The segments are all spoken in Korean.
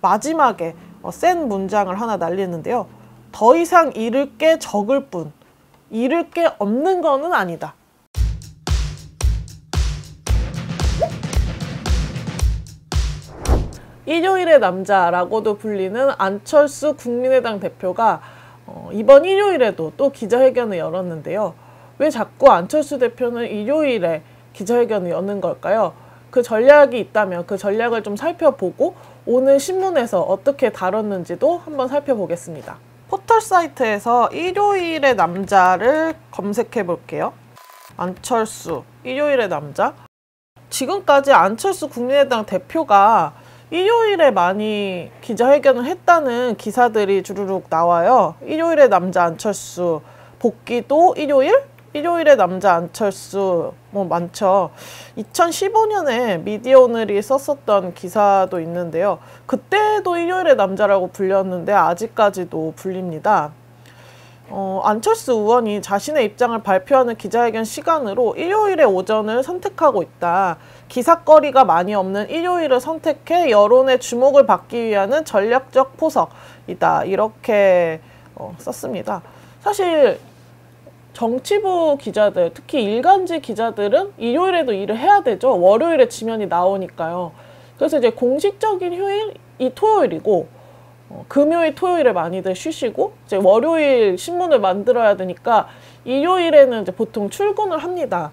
마지막에 센 문장을 하나 날리는데요. 더 이상 잃을 게 적을 뿐, 잃을 게 없는 거는 아니다. 일요일의 남자라고도 불리는 안철수 국민의당 대표가 이번 일요일에도 또 기자회견을 열었는데요. 왜 자꾸 안철수 대표는 일요일에 기자회견을 여는 걸까요? 그 전략이 있다면 그 전략을 좀 살펴보고 오늘 신문에서 어떻게 다뤘는지도 한번 살펴보겠습니다. 포털 사이트에서 일요일의 남자를 검색해 볼게요. 안철수, 일요일의 남자. 지금까지 안철수 국민의당 대표가 일요일에 많이 기자회견을 했다는 기사들이 주르륵 나와요. 일요일의 남자 안철수, 복귀도 일요일? 일요일의 남자 안철수, 뭐 많죠. 2015년에 미디어오늘이 썼었던 기사도 있는데요. 그때도 일요일의 남자라고 불렸는데 아직까지도 불립니다. 안철수 의원이 자신의 입장을 발표하는 기자회견 시간으로 일요일의 오전을 선택하고 있다. 기사거리가 많이 없는 일요일을 선택해 여론의 주목을 받기 위한 전략적 포석이다. 이렇게 썼습니다. 사실 정치부 기자들, 특히 일간지 기자들은 일요일에도 일을 해야 되죠. 월요일에 지면이 나오니까요. 그래서 이제 공식적인 휴일이 토요일이고 금요일, 토요일에 많이들 쉬시고 이제 월요일 신문을 만들어야 되니까 일요일에는 이제 보통 출근을 합니다.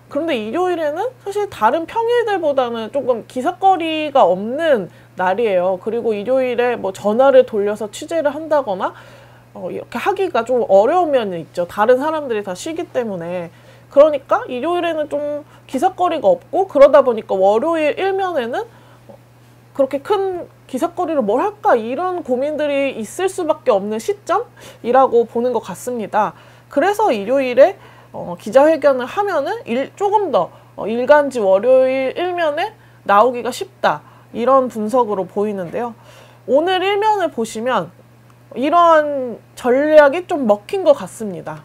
그런데 일요일에는 사실 다른 평일들보다는 조금 기사거리가 없는 날이에요. 그리고 일요일에 뭐 전화를 돌려서 취재를 한다거나 이렇게 하기가 좀 어려운 면이 있죠. 다른 사람들이 다 쉬기 때문에. 그러니까 일요일에는 좀 기사거리가 없고 그러다 보니까 월요일 일면에는 그렇게 큰 기사거리를 뭘 할까 이런 고민들이 있을 수밖에 없는 시점이라고 보는 것 같습니다. 그래서 일요일에 기자회견을 하면은 조금 더 일간지 월요일 일면에 나오기가 쉽다. 이런 분석으로 보이는데요. 오늘 일면을 보시면 이러한 전략이 좀 먹힌 것 같습니다.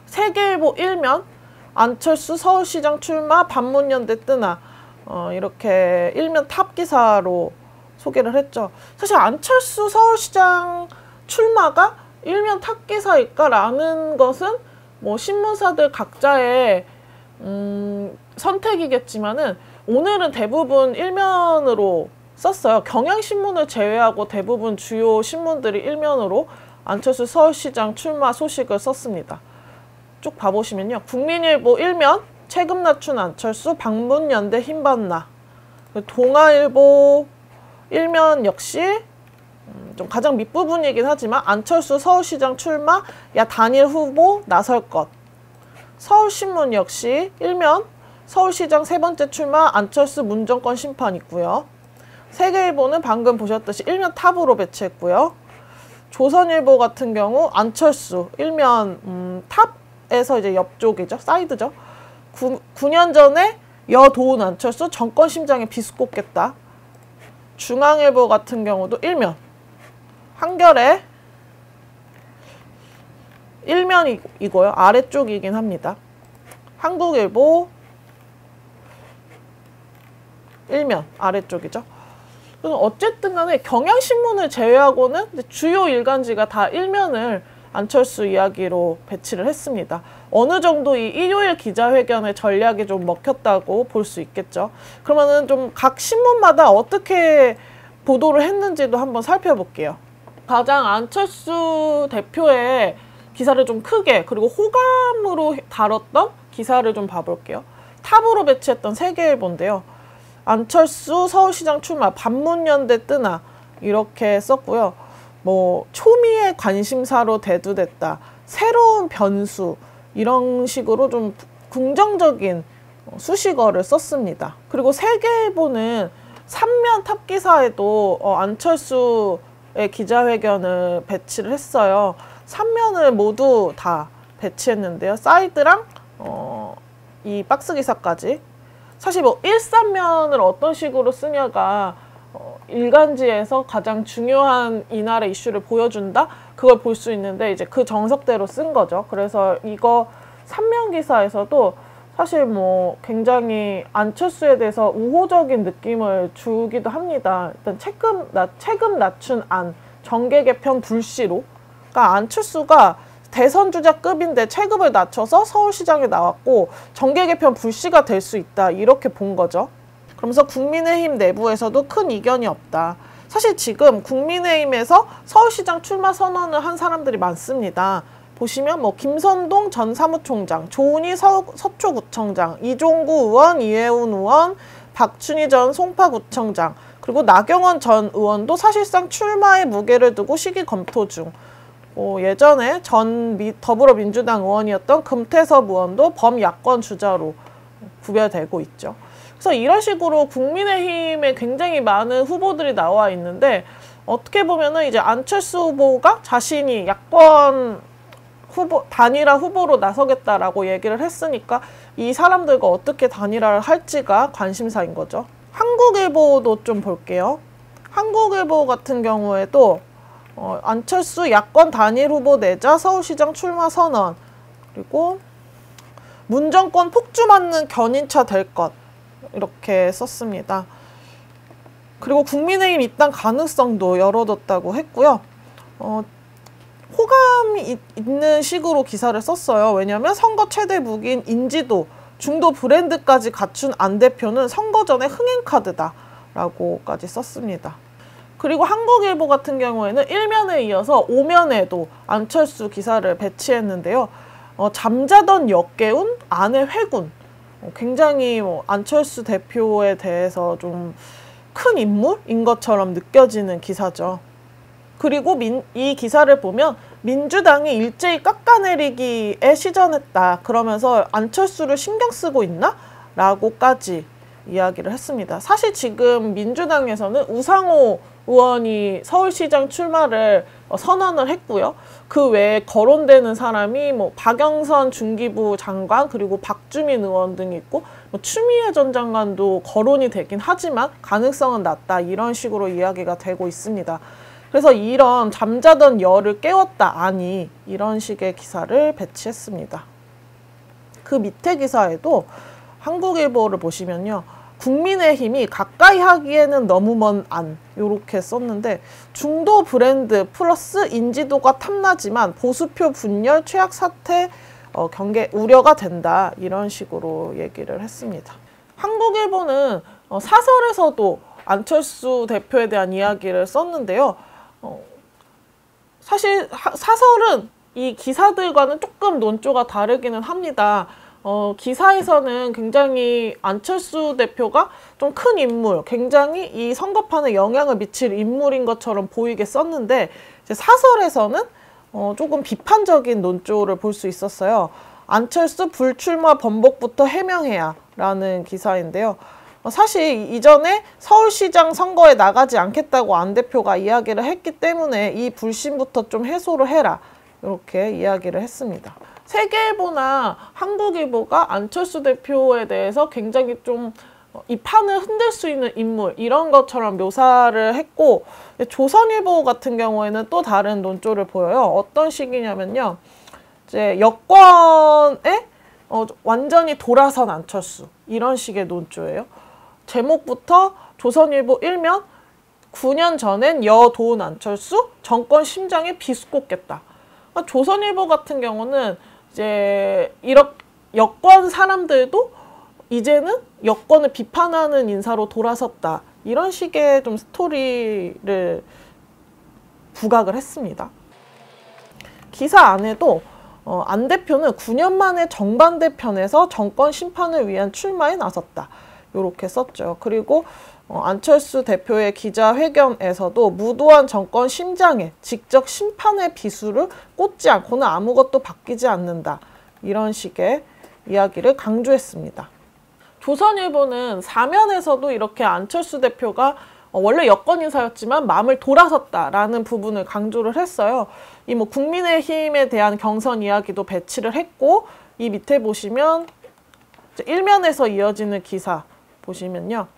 세계일보 일면, 안철수 서울시장 출마 반문연대 뜨나 이렇게 일면 탑 기사로 소개를 했죠. 사실 안철수 서울시장 출마가 일면 탑 기사일까라는 것은 뭐 신문사들 각자의 선택이겠지만은 오늘은 대부분 일면으로 썼어요. 경향신문을 제외하고 대부분 주요 신문들이 일면으로 안철수 서울시장 출마 소식을 썼습니다. 쭉 봐보시면요. 국민일보 일면, 체급 낮춘 안철수, 반문연대 힘받나. 동아일보 일면 역시 좀 가장 밑부분이긴 하지만 안철수 서울시장 출마, 야 단일 후보 나설 것. 서울신문 역시 일면, 서울시장 세 번째 출마, 안철수 문정권 심판 있고요. 세계일보는 방금 보셨듯이 일면 탑으로 배치했고요. 조선일보 같은 경우 안철수 일면 탑에서 이제 옆쪽이죠. 사이드죠. 9년 전에 여도운 안철수 정권 심장에 비수 꽂겠다. 중앙일보 같은 경우도 일면. 한겨레 일면이고요. 아래쪽이긴 합니다. 한국일보 일면 아래쪽이죠. 어쨌든 간에 경향신문을 제외하고는 주요 일간지가 다 일면을 안철수 이야기로 배치를 했습니다. 어느 정도 이 일요일 기자회견의 전략이 좀 먹혔다고 볼 수 있겠죠. 그러면은 좀 각 신문마다 어떻게 보도를 했는지도 한번 살펴볼게요. 가장 안철수 대표의 기사를 좀 크게 그리고 호감으로 다뤘던 기사를 좀 봐볼게요. 탑으로 배치했던 세계일보인데요. 안철수 서울시장 출마 반문연대 뜨나 이렇게 썼고요. 뭐 초미의 관심사로 대두됐다. 새로운 변수 이런 식으로 좀 긍정적인 수식어를 썼습니다. 그리고 세계일보는 3면 탑 기사에도 안철수의 기자회견을 배치를 했어요. 3면을 모두 다 배치했는데요. 사이드랑 이 박스 기사까지. 사실 뭐 1~3면을 어떤 식으로 쓰냐가 일간지에서 가장 중요한 이날의 이슈를 보여준다? 그걸 볼 수 있는데 이제 그 정석대로 쓴 거죠. 그래서 이거 3면 기사에서도 사실 뭐 굉장히 안철수에 대해서 우호적인 느낌을 주기도 합니다. 일단 체급 낮춘 안, 정계 개편 불씨로. 그러니까 안철수가 대선 주자급인데 체급을 낮춰서 서울시장에 나왔고 정계 개편 불씨가 될 수 있다, 이렇게 본 거죠. 그러면서 국민의힘 내부에서도 큰 이견이 없다. 사실 지금 국민의힘에서 서울시장 출마 선언을 한 사람들이 많습니다. 보시면 뭐 김선동 전 사무총장, 조은희 서초구청장, 이종구 의원, 이혜훈 의원, 박춘희 전 송파구청장, 그리고 나경원 전 의원도 사실상 출마의 무게를 두고 시기 검토 중. 예전에 전 더불어민주당 의원이었던 금태섭 의원도 범야권 주자로 구별되고 있죠. 그래서 이런 식으로 국민의힘에 굉장히 많은 후보들이 나와 있는데, 어떻게 보면은 이제 안철수 후보가 자신이 야권 단일화 후보로 나서겠다라고 얘기를 했으니까 이 사람들과 어떻게 단일화를 할지가 관심사인 거죠. 한국일보도 좀 볼게요. 한국일보 같은 경우에도 안철수 야권 단일 후보 내자 서울시장 출마 선언, 그리고 문정권 폭주 맞는 견인차 될 것, 이렇게 썼습니다. 그리고 국민의힘 입당 가능성도 열어뒀다고 했고요. 호감이 있는 식으로 기사를 썼어요. 왜냐하면 선거 최대 무기인 인지도, 중도 브랜드까지 갖춘 안 대표는 선거 전에 흥행카드다 라고까지 썼습니다. 그리고 한국일보 같은 경우에는 1면에 이어서 5면에도 안철수 기사를 배치했는데요. 잠자던 역계운, 아내 회군. 굉장히 안철수 대표에 대해서 좀 큰 인물인 것처럼 느껴지는 기사죠. 그리고 이 기사를 보면 민주당이 일제히 깎아내리기에 시전했다, 그러면서 안철수를 신경 쓰고 있나? 라고까지 이야기를 했습니다. 사실 지금 민주당에서는 우상호 의원이 서울시장 출마를 선언을 했고요. 그 외에 거론되는 사람이 뭐 박영선 중기부 장관, 그리고 박주민 의원 등이 있고, 뭐 추미애 전 장관도 거론이 되긴 하지만 가능성은 낮다, 이런 식으로 이야기가 되고 있습니다. 그래서 이런 잠자던 열을 깨웠다, 아니, 이런 식의 기사를 배치했습니다. 그 밑에 기사에도 한국일보를 보시면요, 국민의힘이 가까이 하기에는 너무 먼 안, 요렇게 썼는데, 중도 브랜드 플러스 인지도가 탐나지만 보수표 분열 최악 사태 경계 우려가 된다, 이런 식으로 얘기를 했습니다. 한국일보는 사설에서도 안철수 대표에 대한 이야기를 썼는데요. 사실 사설은 이 기사들과는 조금 논조가 다르기는 합니다. 기사에서는 굉장히 안철수 대표가 좀 큰 인물, 굉장히 이 선거판에 영향을 미칠 인물인 것처럼 보이게 썼는데, 이제 사설에서는 조금 비판적인 논조를 볼 수 있었어요. 안철수 불출마 번복부터 해명해야 라는 기사인데요. 사실 이전에 서울시장 선거에 나가지 않겠다고 안 대표가 이야기를 했기 때문에 이 불신부터 좀 해소를 해라, 이렇게 이야기를 했습니다. 세계일보나 한국일보가 안철수 대표에 대해서 굉장히 좀 이 판을 흔들 수 있는 인물, 이런 것처럼 묘사를 했고, 조선일보 같은 경우에는 또 다른 논조를 보여요. 어떤 식이냐면요, 이제 여권에 완전히 돌아선 안철수, 이런 식의 논조예요. 제목부터 조선일보 1면 9년 전엔 여도운 안철수, 정권 심장에 비수 꽂겠다. 조선일보 같은 경우는 이제 이런 여권 사람들도 이제는 여권을 비판하는 인사로 돌아섰다, 이런 식의 좀 스토리를 부각을 했습니다. 기사 안에도 안 대표는 9년 만에 정반대 편에서 정권 심판을 위한 출마에 나섰다, 이렇게 썼죠. 그리고 안철수 대표의 기자회견에서도 무도한 정권 심장에 직접 심판의 비수를 꽂지 않고는 아무것도 바뀌지 않는다, 이런 식의 이야기를 강조했습니다. 조선일보는 사면에서도 이렇게 안철수 대표가 원래 여권 인사였지만 마음을 돌아섰다라는 부분을 강조를 했어요. 이 뭐 국민의힘에 대한 경선 이야기도 배치를 했고, 이 밑에 보시면 1면에서 이어지는 기사 보시면요,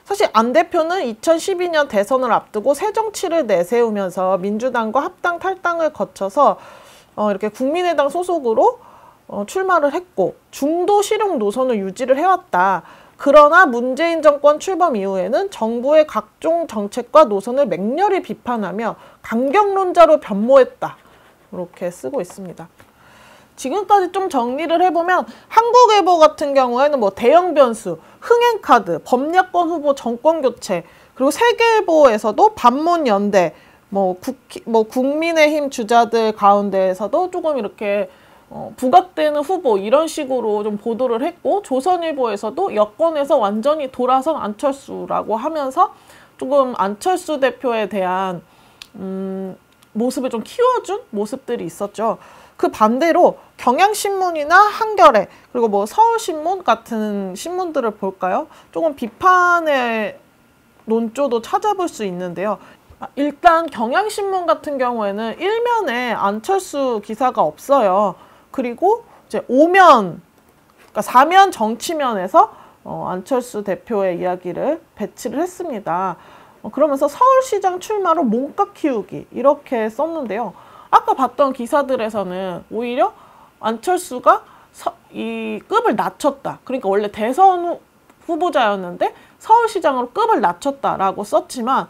사실 안 대표는 2012년 대선을 앞두고 새 정치를 내세우면서 민주당과 합당 탈당을 거쳐서 이렇게 국민의당 소속으로 출마를 했고 중도 실용 노선을 유지를 해왔다. 그러나 문재인 정권 출범 이후에는 정부의 각종 정책과 노선을 맹렬히 비판하며 강경론자로 변모했다. 이렇게 쓰고 있습니다. 지금까지 좀 정리를 해보면 한국일보 같은 경우에는 뭐 대형 변수, 흥행카드, 범야권 후보 정권교체, 그리고 세계일보에서도 반문연대, 국민의힘 주자들 가운데에서도 조금 이렇게 부각되는 후보 이런 식으로 좀 보도를 했고, 조선일보에서도 여권에서 완전히 돌아선 안철수라고 하면서 조금 안철수 대표에 대한 모습을 좀 키워준 모습들이 있었죠. 그 반대로 경향신문이나 한겨레, 그리고 뭐 서울신문 같은 신문들을 볼까요? 조금 비판의 논조도 찾아볼 수 있는데요. 일단 경향신문 같은 경우에는 일면에 안철수 기사가 없어요. 그리고 이제 오면, 그러니까 사면 정치면에서 안철수 대표의 이야기를 배치를 했습니다. 그러면서 서울시장 출마로 몸값 키우기 이렇게 썼는데요. 아까 봤던 기사들에서는 오히려 안철수가 이 급을 낮췄다. 그러니까 원래 대선 후보자였는데 서울시장으로 급을 낮췄다라고 썼지만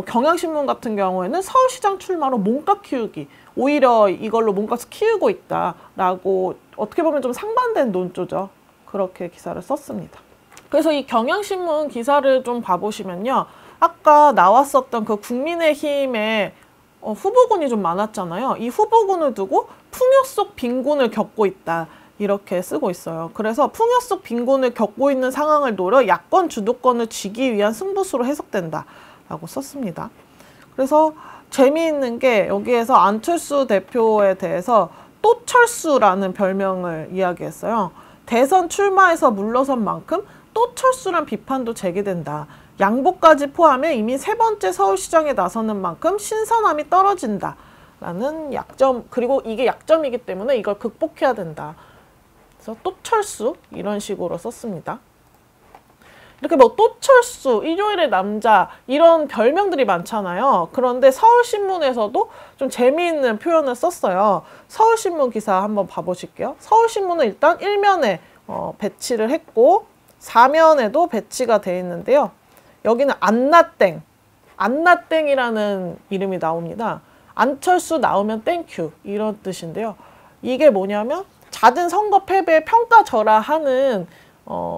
경향신문 같은 경우에는 서울시장 출마로 몸값 키우기, 오히려 이걸로 몸값을 키우고 있다라고 어떻게 보면 좀 상반된 논조죠. 그렇게 기사를 썼습니다. 그래서 이 경향신문 기사를 좀 봐보시면요. 아까 나왔었던 그 국민의힘의 후보군이 좀 많았잖아요. 이 후보군을 두고 풍요 속 빈곤을 겪고 있다. 이렇게 쓰고 있어요. 그래서 풍요 속 빈곤을 겪고 있는 상황을 노려 야권 주도권을 쥐기 위한 승부수로 해석된다. 라고 썼습니다. 그래서 재미있는 게 여기에서 안철수 대표에 대해서 또철수라는 별명을 이야기했어요. 대선 출마에서 물러선 만큼 또철수란 비판도 제기된다. 양보까지 포함해 이미 세 번째 서울시장에 나서는 만큼 신선함이 떨어진다. 라는 약점, 그리고 이게 약점이기 때문에 이걸 극복해야 된다. 그래서 또철수 이런 식으로 썼습니다. 이렇게 뭐 또철수, 일요일의 남자 이런 별명들이 많잖아요. 그런데 서울신문에서도 좀 재미있는 표현을 썼어요. 서울신문 기사 한번 봐보실게요. 서울신문은 일단 일면에 배치를 했고 4면에도 배치가 되어 있는데요. 여기는 안나땡이라는 이름이 나옵니다. 안철수 나오면 땡큐 이런 뜻인데요. 이게 뭐냐면 잦은 선거 패배에 평가절하하는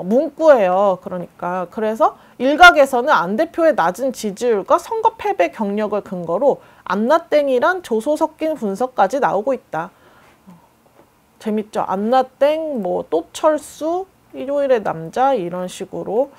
문구예요. 그러니까 그래서 일각에서는 안 대표의 낮은 지지율과 선거 패배 경력을 근거로 안나땡이란 조소 섞인 분석까지 나오고 있다. 재밌죠? 안나땡, 뭐 또철수, 일요일의 남자 이런 식으로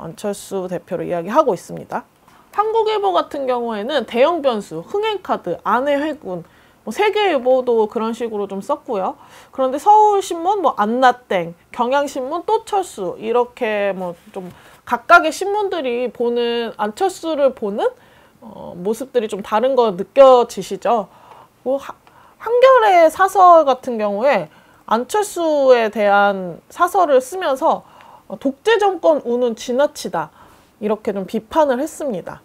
안철수 대표를 이야기하고 있습니다. 한국일보 같은 경우에는 대형 변수, 흥행카드, 아내 회군, 세계일보도 그런 식으로 좀 썼고요. 그런데 서울신문, 안나땡, 경향신문, 또철수 이렇게 좀 각각의 신문들이 보는 안철수를 보는 모습들이 좀 다른 거 느껴지시죠? 한겨레 사설 같은 경우에 안철수에 대한 사설을 쓰면서 독재 정권 운은 지나치다 이렇게 좀 비판을 했습니다.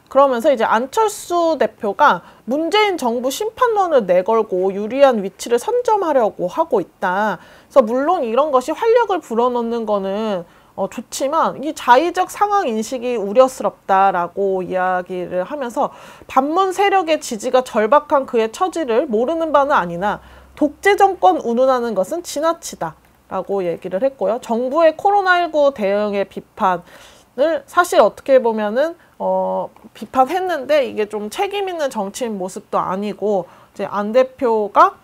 그러면서 이제 안철수 대표가 문재인 정부 심판론을 내걸고 유리한 위치를 선점하려고 하고 있다. 그래서 물론 이런 것이 활력을 불어넣는 거는 좋지만 이 자의적 상황 인식이 우려스럽다라고 이야기를 하면서 반문 세력의 지지가 절박한 그의 처지를 모르는 바는 아니나 독재 정권 운운하는 것은 지나치다. 라고 얘기를 했고요. 정부의 코로나19 대응의 비판을 사실 어떻게 보면은 비판했는데 이게 좀 책임 있는 정치인 모습도 아니고 이제 안 대표가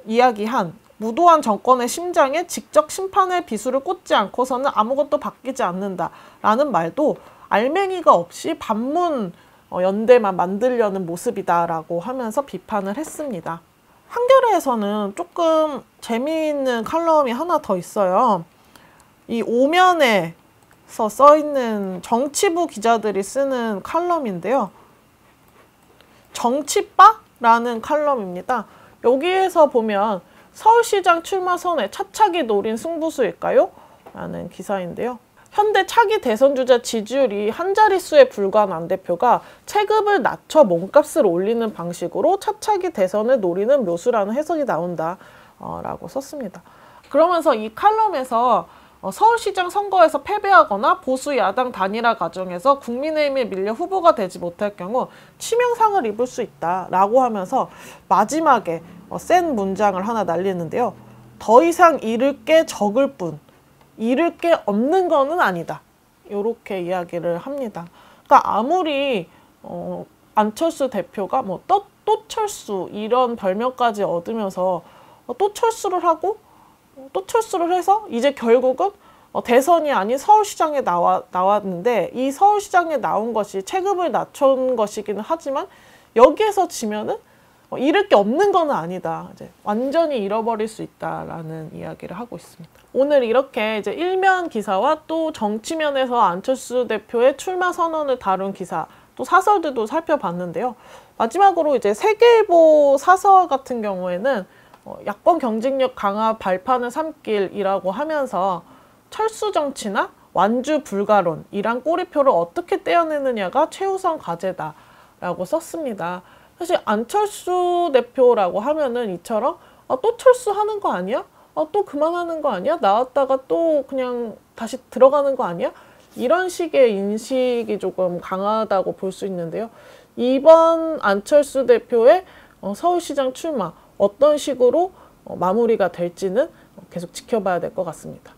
이야기한 무도한 정권의 심장에 직접 심판의 비수를 꽂지 않고서는 아무것도 바뀌지 않는다라는 말도 알맹이가 없이 반문 연대만 만들려는 모습이다라고 하면서 비판을 했습니다. 한겨레에서는 조금 재미있는 칼럼이 하나 더 있어요. 이 오면에서 써있는 정치부 기자들이 쓰는 칼럼인데요. 정치바라는 칼럼입니다. 여기에서 보면 서울시장 출마 선에 차차기 노린 승부수일까요? 라는 기사인데요. 현대 차기 대선 주자 지지율이 한 자릿수에 불과한 안 대표가 체급을 낮춰 몸값을 올리는 방식으로 차차기 대선을 노리는 묘수라는 해석이 나온다 라고 썼습니다. 그러면서 이 칼럼에서 서울시장 선거에서 패배하거나 보수 야당 단일화 과정에서 국민의힘에 밀려 후보가 되지 못할 경우 치명상을 입을 수 있다라고 하면서 마지막에 센 문장을 하나 날리는데요. 더 이상 잃을 게 적을 뿐 잃을 게 없는 거는 아니다. 이렇게 이야기를 합니다. 그러니까 아무리 안철수 대표가 뭐 또 철수 이런 별명까지 얻으면서 또 철수를 하고 또 철수를 해서 이제 결국은 대선이 아닌 서울시장에 나왔는데 이 서울시장에 나온 것이 체급을 낮춘 것이기는 하지만 여기에서 지면은 잃을 게 없는 건 아니다. 이제 완전히 잃어버릴 수 있다라는 이야기를 하고 있습니다. 오늘 이렇게 이제 일면 기사와 또 정치면에서 안철수 대표의 출마 선언을 다룬 기사, 또 사설들도 살펴봤는데요. 마지막으로 이제 세계일보 사설 같은 경우에는 야권 경쟁력 강화 발판을 삼길이라고 하면서 철수 정치나 완주 불가론 이란 꼬리표를 어떻게 떼어내느냐가 최우선 과제다라고 썼습니다. 사실 안철수 대표라고 하면은 이처럼 또 철수하는 거 아니야? 또 그만하는 거 아니야? 나왔다가 또 그냥 다시 들어가는 거 아니야? 이런 식의 인식이 조금 강하다고 볼 수 있는데요. 이번 안철수 대표의 서울시장 출마 어떤 식으로 마무리가 될지는 계속 지켜봐야 될 것 같습니다.